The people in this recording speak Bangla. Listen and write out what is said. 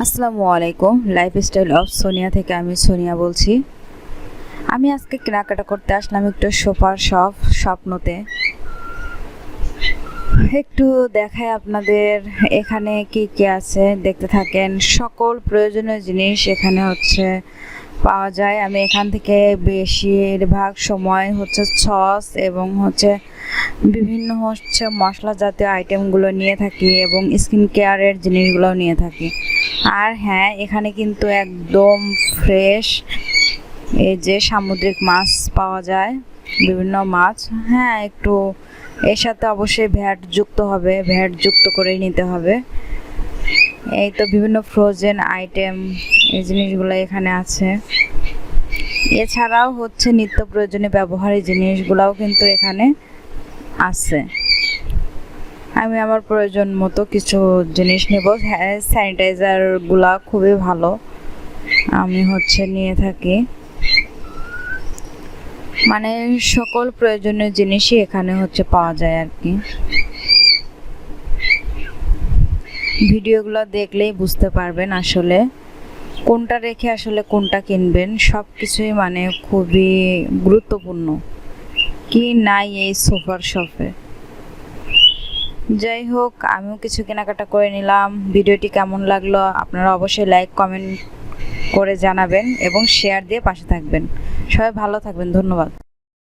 আসসালামু আলাইকুম। লাইফস্টাইল অফ সোনিয়া থেকে আমি সোনিয়া বলছি। আমি আজকে কেনাকাটা করতে আসলাম একটু সোফার স্বপ্নতে। একটু দেখায় আপনাদের এখানে কি কি আছে, দেখতে থাকেন। সকল প্রয়োজনীয় জিনিস এখানে পাওয়া যায়। আমি এখান থেকে বেশিরভাগ সময় সস এবং বিভিন্ন মশলা জাতীয় আইটেমগুলো নিয়ে থাকি এবং স্কিন কেয়ারের জিনিসগুলোও নিয়ে থাকি। আর হ্যাঁ, এখানে কিন্তু একদম ফ্রেশ এই যে সামুদ্রিক মাছ পাওয়া যায়, বিভিন্ন মাছ। হ্যাঁ, একটু এর সাথে অবশ্যই ভ্যাট যুক্ত হবে, ভ্যাট যুক্ত করেই নিতে হবে। এই তো বিভিন্ন ফ্রোজেন আইটেম, এই জিনিসগুলো এখানে আছে। এছাড়াও নিত্য প্রয়োজনীয় ব্যবহারের জিনিসগুলোও কিন্তু এখানে আছে। আমি আমার প্রয়োজন মতো কিছু জিনিস নেব। হ্যাঁ, স্যানিটাইজারগুলা খুবই ভালো, আমি নিয়ে থাকি। মানে সকল প্রয়োজনীয় জিনিসই এখানে পাওয়া যায় আর কি। ভিডিওগুলো দেখলেই বুঝতে পারবেন আসলে কোনটা রেখে আসলে কোনটা কিনবেন। সব কিছুই মানে খুবই গুরুত্বপূর্ণ, কি নাই এই সোফার শপে। যাই হোক, আমিও কিছু কেনাকাটা করে নিলাম। ভিডিওটি কেমন লাগলো আপনারা অবশ্যই লাইক কমেন্ট করে জানাবেন এবং শেয়ার দিয়ে পাশে থাকবেন। সবাই ভালো থাকবেন, ধন্যবাদ।